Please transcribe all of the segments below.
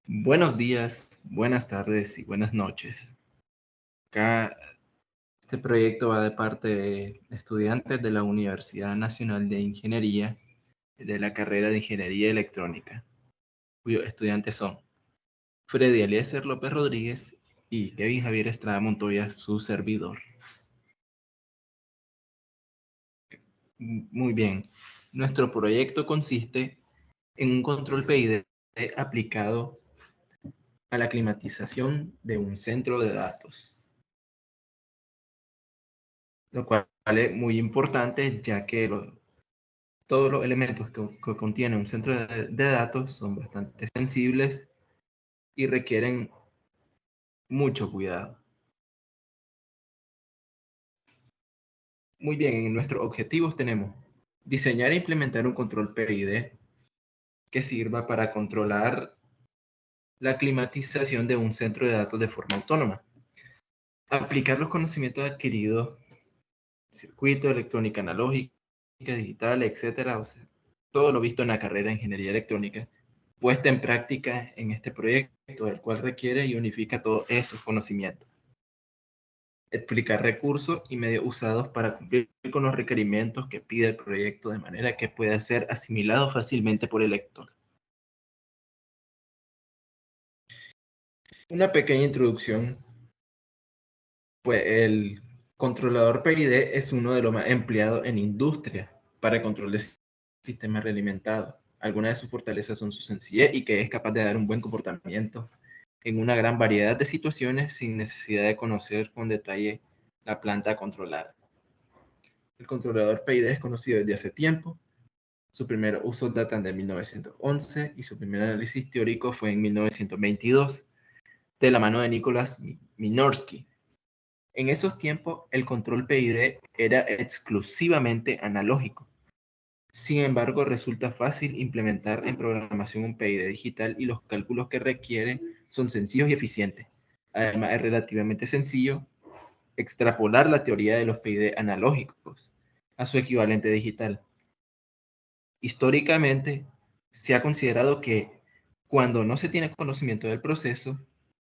Buenos días, buenas tardes y buenas noches. Acá este proyecto va de parte de estudiantes de la Universidad Nacional de Ingeniería de la carrera de Ingeniería Electrónica, cuyos estudiantes son Freddy Eliezer López Rodríguez y Kevin Javier Estrada Montoya, su servidor. Muy bien, nuestro proyecto consiste en un control PID aplicado a la climatización de un centro de datos, lo cual es muy importante ya que todos los elementos que contiene un centro de datos son bastante sensibles y requieren mucho cuidado. Muy bien, en nuestros objetivos tenemos diseñar e implementar un control PID que sirva para controlar la climatización de un centro de datos de forma autónoma. Aplicar los conocimientos adquiridos, circuito, electrónica analógica, digital, etcétera, o sea, todo lo visto en la carrera de Ingeniería Electrónica, puesta en práctica en este proyecto, el cual requiere y unifica todos esos conocimientos. Explicar recursos y medios usados para cumplir con los requerimientos que pide el proyecto de manera que pueda ser asimilado fácilmente por el lector. Una pequeña introducción, pues el controlador PID es uno de los más empleados en industria para control de sistemas realimentados. Algunas de sus fortalezas son su sencillez y que es capaz de dar un buen comportamiento en una gran variedad de situaciones sin necesidad de conocer con detalle la planta a controlar. El controlador PID es conocido desde hace tiempo. Su primer uso datan de 1911 y su primer análisis teórico fue en 1922, de la mano de Nicholas Minorski. En esos tiempos, el control PID era exclusivamente analógico. Sin embargo, resulta fácil implementar en programación un PID digital y los cálculos que requieren son sencillos y eficientes. Además, es relativamente sencillo extrapolar la teoría de los PID analógicos a su equivalente digital. Históricamente, se ha considerado que cuando no se tiene conocimiento del proceso,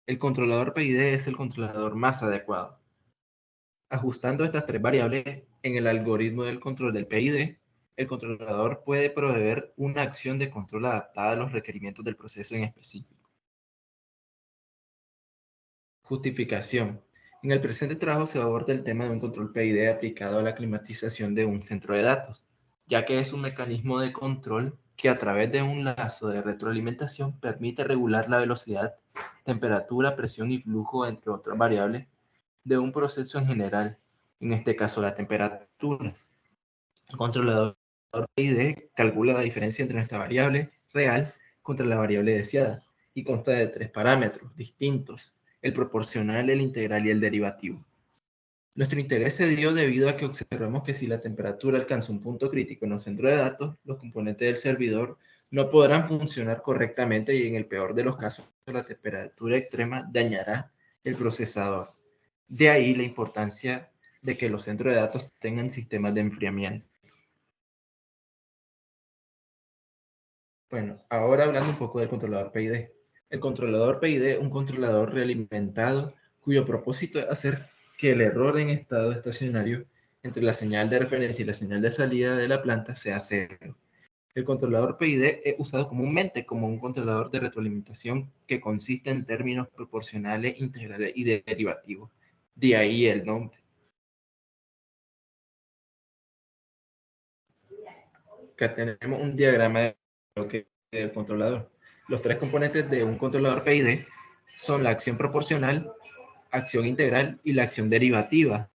el controlador PID es el controlador más adecuado. Ajustando estas tres variables en el algoritmo del control del PID, el controlador puede proveer una acción de control adaptada a los requerimientos del proceso en específico. Justificación. En el presente trabajo se aborda el tema de un control PID aplicado a la climatización de un centro de datos, ya que es un mecanismo de control que a través de un lazo de retroalimentación permite regular la velocidad, temperatura, presión y flujo, entre otras variables, de un proceso en general, en este caso la temperatura. El controlador PID calcula la diferencia entre esta variable real contra la variable deseada y consta de tres parámetros distintos: el proporcional, el integral y el derivativo. Nuestro interés se dio debido a que observamos que si la temperatura alcanza un punto crítico en los centros de datos, los componentes del servidor no podrán funcionar correctamente y en el peor de los casos, la temperatura extrema dañará el procesador. De ahí la importancia de que los centros de datos tengan sistemas de enfriamiento. Bueno, ahora hablando un poco del controlador PID. El controlador PID es un controlador realimentado cuyo propósito es hacer que el error en estado estacionario entre la señal de referencia y la señal de salida de la planta sea cero. El controlador PID es usado comúnmente como un controlador de retroalimentación que consiste en términos proporcionales, integrales y derivativos. De ahí el nombre. Acá tenemos un diagrama de lo que es el controlador. Los tres componentes de un controlador PID son la acción proporcional, acción integral y la acción derivativa.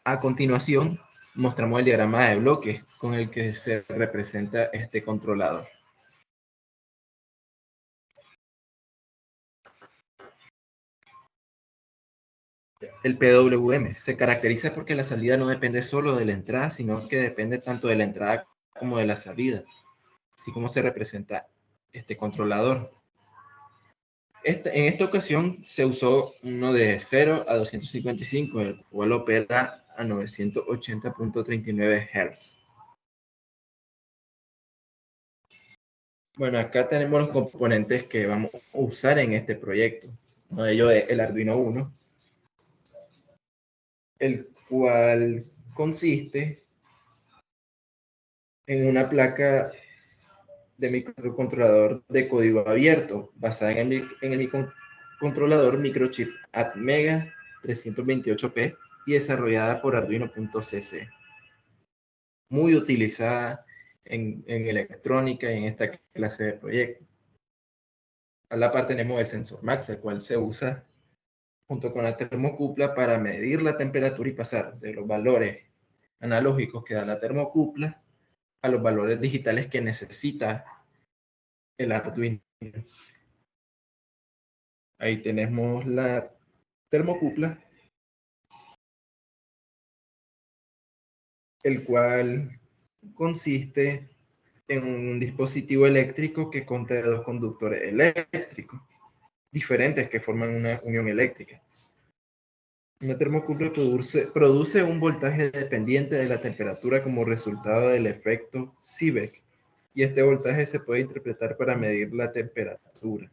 A continuación, mostramos el diagrama de bloques con el que se representa este controlador. El PWM se caracteriza porque la salida no depende solo de la entrada, sino que depende tanto de la entrada como de la salida, así como se representa este controlador. En esta ocasión se usó uno de 0 a 255, el cual opera a 980.39 Hz. Bueno, acá tenemos los componentes que vamos a usar en este proyecto. Uno de ellos es el Arduino Uno, el cual consiste en una placa de microcontrolador de código abierto basada en el microcontrolador Microchip Atmega 328P y desarrollada por Arduino.cc. Muy utilizada en electrónica y en esta clase de proyectos. A la par tenemos el sensor MAX, el cual se usa junto con la termocupla para medir la temperatura y pasar de los valores analógicos que da la termocupla a los valores digitales que necesita el Arduino. Ahí tenemos la termocupla, el cual consiste en un dispositivo eléctrico que consta de dos conductores eléctricos diferentes que forman una unión eléctrica. Una termocupla produce un voltaje dependiente de la temperatura como resultado del efecto Seebeck, y este voltaje se puede interpretar para medir la temperatura.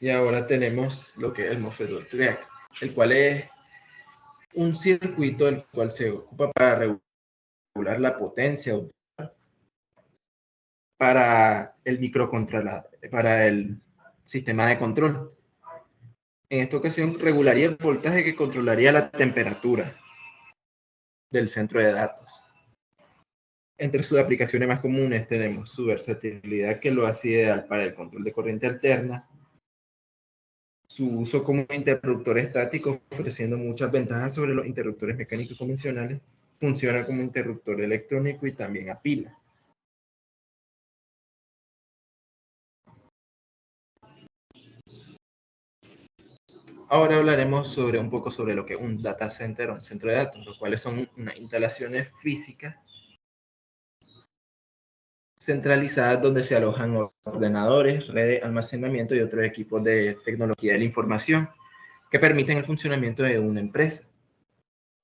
Y ahora tenemos lo que es el MOSFET Triac, el cual es un circuito el cual se ocupa para regular la potencia para el microcontrolador, para el sistema de control. En esta ocasión regularía el voltaje que controlaría la temperatura del centro de datos. Entre sus aplicaciones más comunes tenemos su versatilidad, que lo hace ideal para el control de corriente alterna, su uso como interruptor estático, ofreciendo muchas ventajas sobre los interruptores mecánicos convencionales, funciona como interruptor electrónico y también a pila. Ahora hablaremos un poco sobre lo que es un data center o un centro de datos, los cuales son unas instalaciones físicas centralizadas donde se alojan ordenadores, redes, almacenamiento y otros equipos de tecnología de la información que permiten el funcionamiento de una empresa.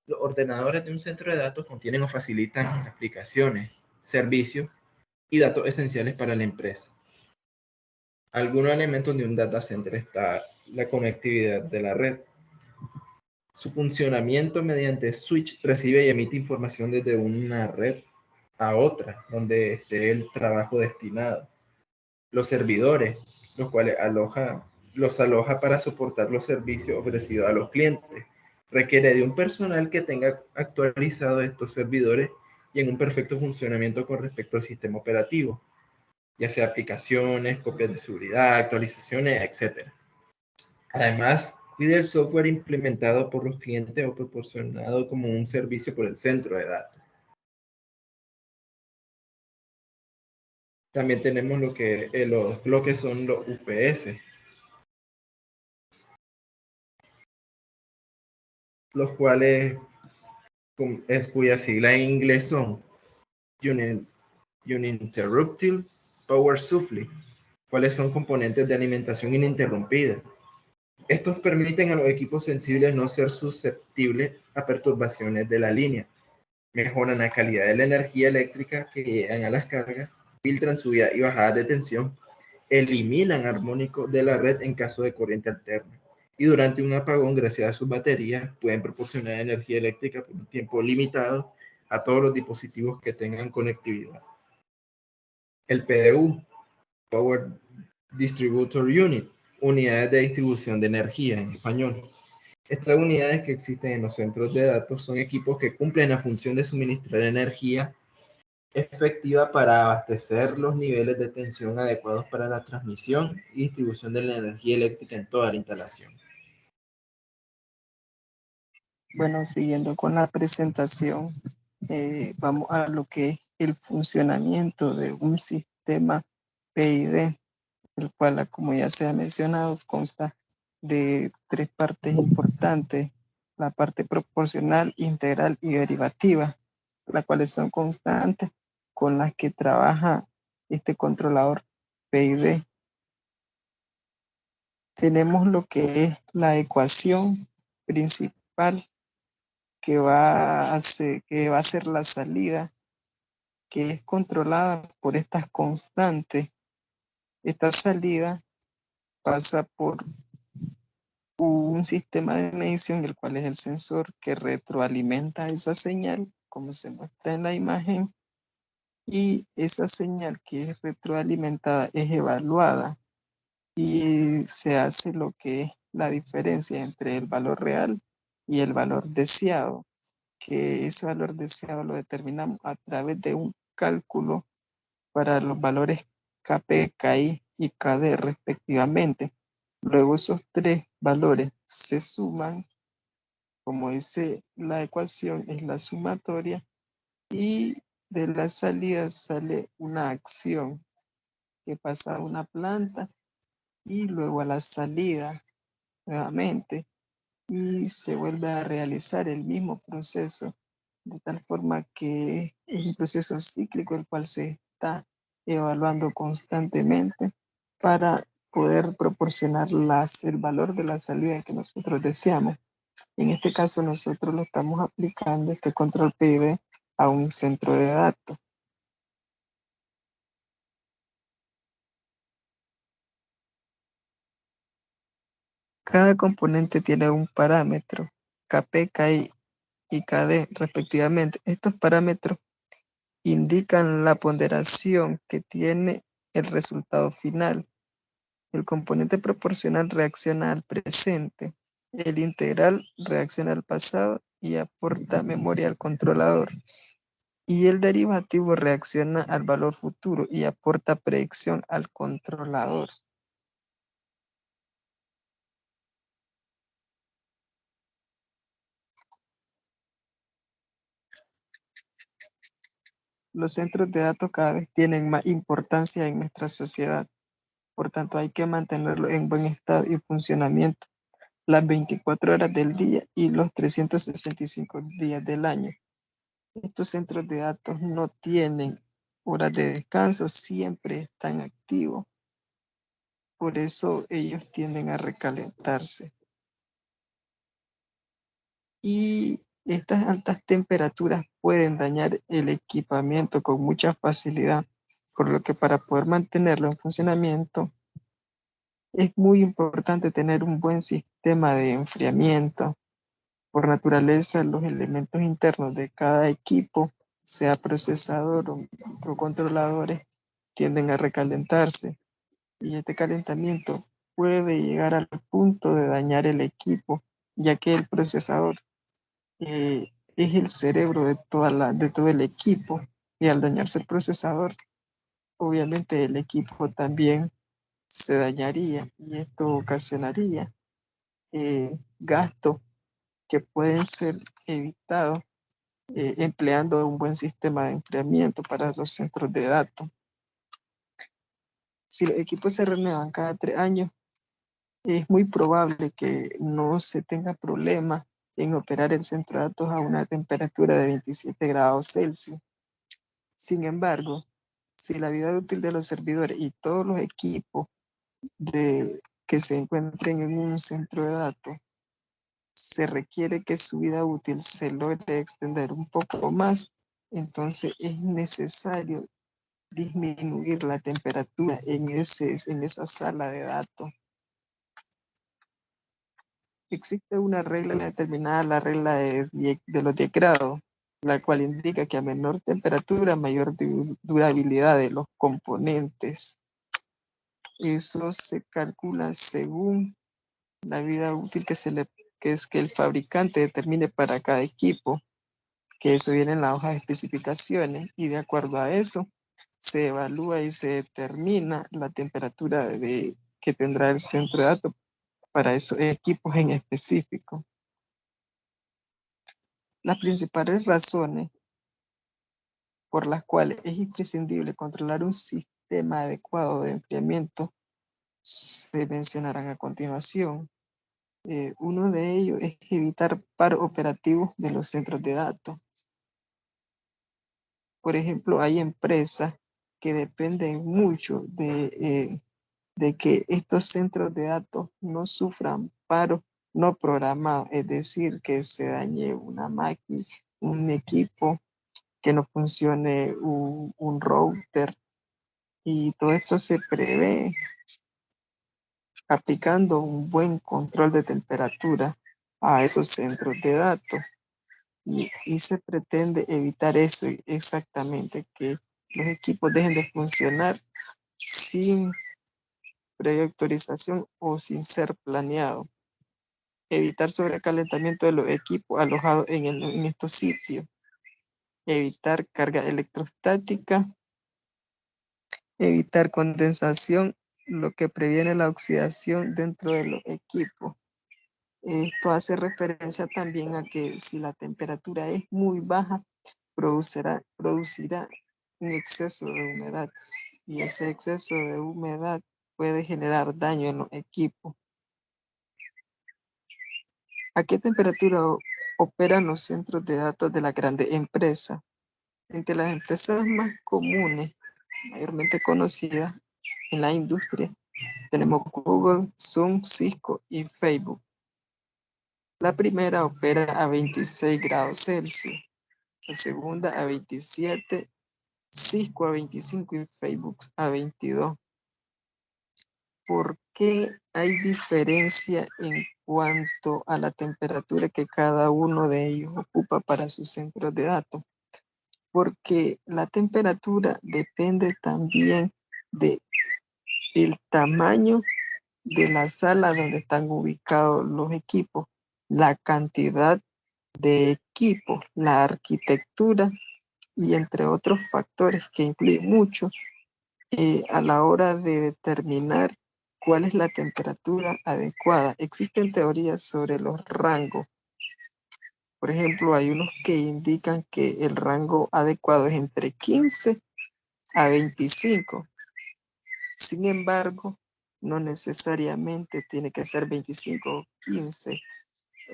Los ordenadores de un centro de datos contienen o facilitan aplicaciones, servicios y datos esenciales para la empresa. Algunos elementos de un data center está la conectividad de la red. Su funcionamiento mediante switch recibe y emite información desde una red a otra, donde esté el trabajo destinado. Los servidores, los cuales los aloja para soportar los servicios ofrecidos a los clientes. Requiere de un personal que tenga actualizado estos servidores y en un perfecto funcionamiento con respecto al sistema operativo, ya sea aplicaciones, copias de seguridad, actualizaciones, etc. Además, cuida el software implementado por los clientes o proporcionado como un servicio por el centro de datos. También tenemos lo que son los UPS, los cuales, cuya sigla en inglés son Uninterruptible Power Supply, cuáles son componentes de alimentación ininterrumpida. Estos permiten a los equipos sensibles no ser susceptibles a perturbaciones de la línea, mejoran la calidad de la energía eléctrica que llegan a las cargas, filtran subidas y bajadas de tensión, eliminan armónicos de la red en caso de corriente alterna, y durante un apagón, gracias a sus baterías, pueden proporcionar energía eléctrica por un tiempo limitado a todos los dispositivos que tengan conectividad. El PDU, Power Distributor Unit, unidades de distribución de energía en español. Estas unidades que existen en los centros de datos son equipos que cumplen la función de suministrar energía efectiva para abastecer los niveles de tensión adecuados para la transmisión y distribución de la energía eléctrica en toda la instalación. Bueno, siguiendo con la presentación, vamos a lo que es el funcionamiento de un sistema PID, el cual, como ya se ha mencionado, consta de tres partes importantes: la parte proporcional, integral y derivativa, las cuales son constantes con las que trabaja este controlador PID. Tenemos lo que es la ecuación principal que va a ser la salida, que es controlada por estas constantes, esta salida pasa por un sistema de medición, el cual es el sensor que retroalimenta esa señal, como se muestra en la imagen, y esa señal que es retroalimentada es evaluada y se hace lo que es la diferencia entre el valor real y el valor deseado, que ese valor deseado lo determinamos a través de un cálculo para los valores Kp, Ki y Kd respectivamente. Luego esos tres valores se suman, como dice la ecuación, es la sumatoria, y de la salida sale una acción que pasa a una planta y luego a la salida nuevamente y se vuelve a realizar el mismo proceso, de tal forma que es un proceso cíclico el cual se está evaluando constantemente para poder proporcionar el valor de la salida que nosotros deseamos. En este caso nosotros lo estamos aplicando, este control PID, a un centro de datos. Cada componente tiene un parámetro, Kp, Ki y Kd respectivamente. Estos parámetros indican la ponderación que tiene el resultado final. El componente proporcional reacciona al presente, el integral reacciona al pasado y aporta memoria al controlador. Y el derivativo reacciona al valor futuro y aporta predicción al controlador. Los centros de datos cada vez tienen más importancia en nuestra sociedad. Por tanto, hay que mantenerlos en buen estado y funcionamiento las 24 horas del día y los 365 días del año. Estos centros de datos no tienen horas de descanso, siempre están activos. Por eso ellos tienden a recalentarse. Y estas altas temperaturas pueden dañar el equipamiento con mucha facilidad, por lo que para poder mantenerlo en funcionamiento es muy importante tener un buen sistema de enfriamiento. Por naturaleza, los elementos internos de cada equipo, sea procesador o controladores, tienden a recalentarse y este calentamiento puede llegar al punto de dañar el equipo, ya que el procesador es el cerebro de todo el equipo y al dañarse el procesador, obviamente el equipo también se dañaría y esto ocasionaría gastos que pueden ser evitados empleando un buen sistema de enfriamiento para los centros de datos. Si los equipos se renuevan cada 3 años, es muy probable que no se tenga problema en operar el centro de datos a una temperatura de 27 grados Celsius. Sin embargo, si la vida útil de los servidores y todos los equipos que se encuentren en un centro de datos, se requiere que su vida útil se logre extender un poco más, entonces es necesario disminuir la temperatura en esa sala de datos. Existe una regla determinada, la regla de los 10 grados, la cual indica que a menor temperatura, mayor durabilidad de los componentes. Eso se calcula según la vida útil que es que el fabricante determine para cada equipo, que eso viene en la hoja de especificaciones, y de acuerdo a eso se evalúa y se determina la temperatura que tendrá el centro de datos para esos equipos en específico. Las principales razones por las cuales es imprescindible controlar un sistema adecuado de enfriamiento se mencionarán a continuación. Uno de ellos es evitar paros operativos de los centros de datos. Por ejemplo, hay empresas que dependen mucho de que estos centros de datos no sufran paros no programados, es decir, que se dañe una máquina, un equipo, que no funcione un router, y todo esto se prevé aplicando un buen control de temperatura a esos centros de datos. Y se pretende evitar eso exactamente, que los equipos dejen de funcionar sin previa autorización o sin ser planeado. Evitar sobrecalentamiento de los equipos alojados en estos sitios. Evitar carga electrostática. Evitar condensación, lo que previene la oxidación dentro de los equipos. Esto hace referencia también a que si la temperatura es muy baja, producirá un exceso de humedad, y ese exceso de humedad puede generar daño en los equipos. ¿A qué temperatura operan los centros de datos de las grandes empresas? Entre las empresas más comunes, mayormente conocidas en la industria, tenemos Google, Zoom, Cisco y Facebook. La primera opera a 26 grados Celsius, la segunda a 27, Cisco a 25 y Facebook a 22. ¿Por qué hay diferencia en cuanto a la temperatura que cada uno de ellos ocupa para sus centros de datos? Porque la temperatura depende también del tamaño de la sala donde están ubicados los equipos, la cantidad de equipos, la arquitectura y entre otros factores que influyen mucho a la hora de determinar cuál es la temperatura adecuada. Existen teorías sobre los rangos. Por ejemplo, hay unos que indican que el rango adecuado es entre 15 a 25. Sin embargo, no necesariamente tiene que ser 25 o 15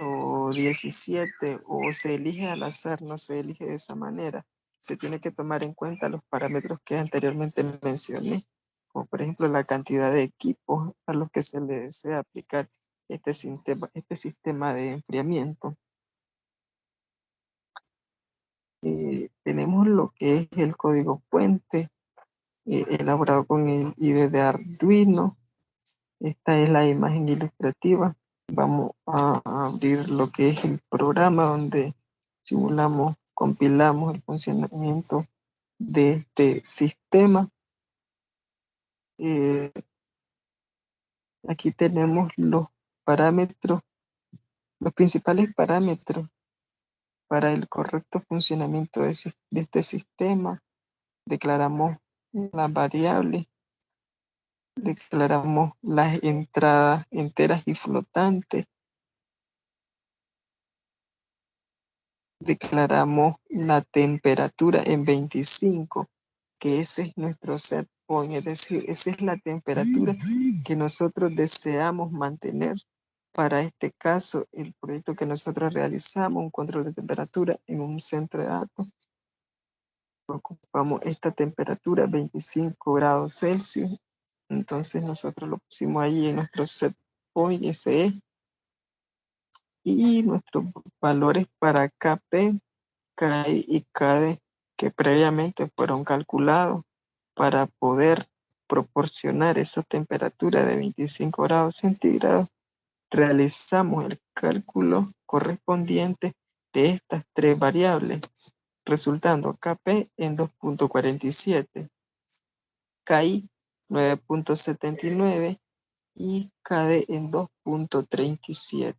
o 17, o se elige al azar, no se elige de esa manera. Se tiene que tomar en cuenta los parámetros que anteriormente mencioné, como por ejemplo la cantidad de equipos a los que se le desea aplicar este sistema de enfriamiento. Tenemos lo que es el código fuente, elaborado con el IDE de Arduino. Esta es la imagen ilustrativa. Vamos a abrir lo que es el programa donde simulamos, compilamos el funcionamiento de este sistema. Aquí tenemos los parámetros, los principales parámetros para el correcto funcionamiento de este sistema. Declaramos las variables, declaramos las entradas enteras y flotantes, declaramos la temperatura en 25, que ese es nuestro set point, es decir, esa es la temperatura que nosotros deseamos mantener. Para este caso, el proyecto que nosotros realizamos, un control de temperatura en un centro de datos, ocupamos esta temperatura, 25 grados Celsius. Entonces nosotros lo pusimos ahí en nuestro set point, ese es, y nuestros valores para KP, KI y KD que previamente fueron calculados para poder proporcionar esa temperatura de 25 grados centígrados. Realizamos el cálculo correspondiente de estas tres variables, resultando KP en 2.47, KI 9.79 y KD en 2.37.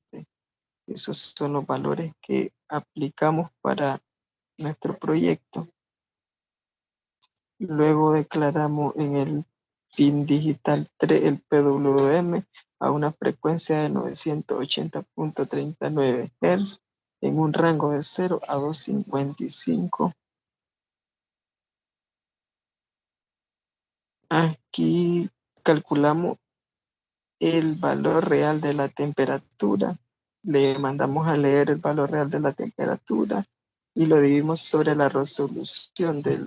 Esos son los valores que aplicamos para nuestro proyecto. Luego declaramos en el pin digital 3 el PWM a una frecuencia de 980.39 Hz en un rango de 0 a 255. Aquí calculamos el valor real de la temperatura. Le mandamos a leer el valor real de la temperatura y lo dividimos sobre la resolución de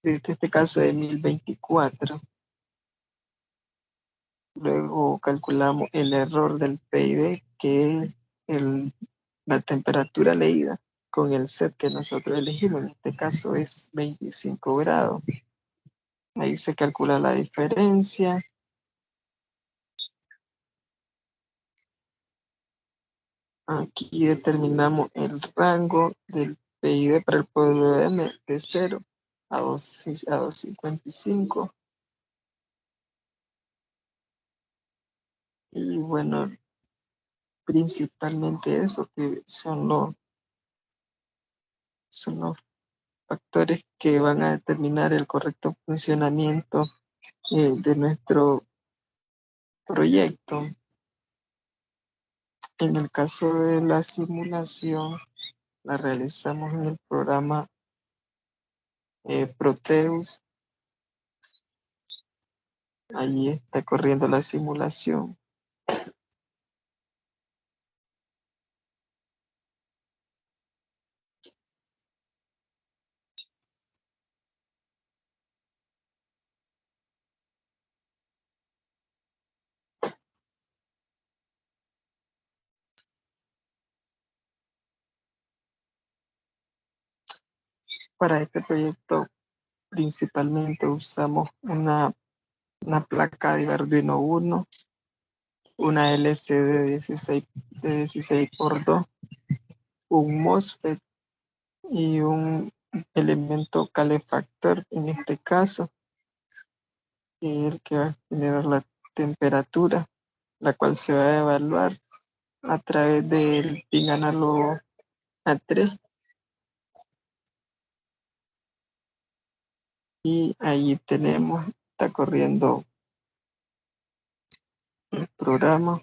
este caso de 1024. Luego calculamos el error del PID, que es el la temperatura leída con el set que nosotros elegimos, en este caso es 25 grados. Ahí se calcula la diferencia. Aquí determinamos el rango del PID para el pueblo M de 0 a 2.55. Y bueno, principalmente eso que son los factores que van a determinar el correcto funcionamiento de nuestro proyecto. En el caso de la simulación, la realizamos en el programa Proteus. Ahí está corriendo la simulación. Para este proyecto principalmente usamos una placa de Arduino Uno, una LCD de 16 por 2, un MOSFET y un elemento calefactor, en este caso, que es el que va a generar la temperatura, la cual se va a evaluar a través del pin análogo A3. Y ahí tenemos, está corriendo el programa.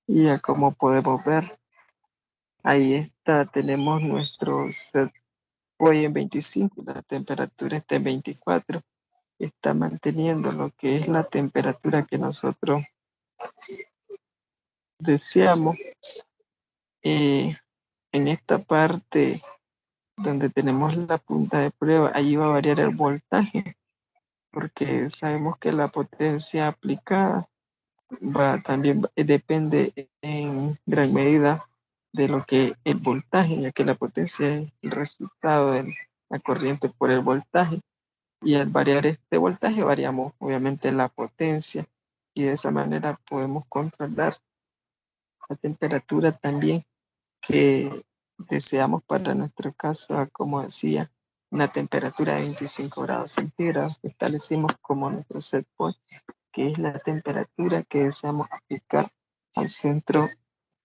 Y ya como podemos ver, ahí está, tenemos nuestro set hoy en 25, la temperatura está en 24, está manteniendo lo que es la temperatura que nosotros deseamos. En esta parte donde tenemos la punta de prueba, ahí va a variar el voltaje, porque sabemos que la potencia aplicada también depende en gran medida de lo que el voltaje, ya que la potencia es el resultado de la corriente por el voltaje. Y al variar este voltaje, variamos obviamente la potencia, y de esa manera podemos controlar la temperatura también que deseamos para nuestro caso. Como decía, una temperatura de 25 grados centígrados que establecimos como nuestro set point, que es la temperatura que deseamos aplicar al centro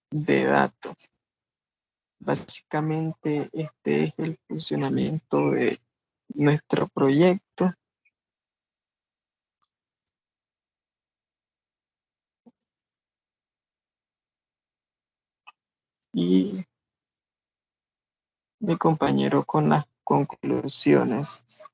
de datos. Básicamente este es el funcionamiento de nuestro proyecto. Y mi compañero con las conclusiones.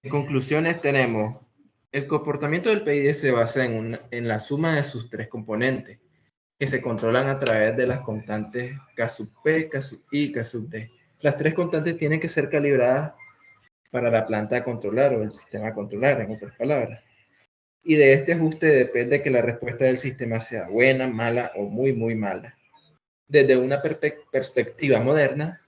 En conclusiones tenemos, el comportamiento del PID se basa en la suma de sus tres componentes, que se controlan a través de las constantes K sub P, K sub I, K sub D. Las tres constantes tienen que ser calibradas para la planta a controlar o el sistema a controlar, en otras palabras. Y de este ajuste depende que la respuesta del sistema sea buena, mala o muy, muy mala. Desde una perspectiva moderna,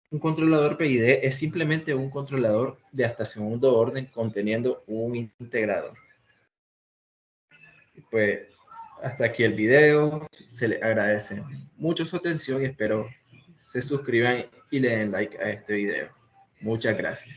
un controlador PID es simplemente un controlador de hasta segundo orden conteniendo un integrador. Pues hasta aquí el video. Se les agradece mucho su atención y espero se suscriban y le den like a este video. Muchas gracias.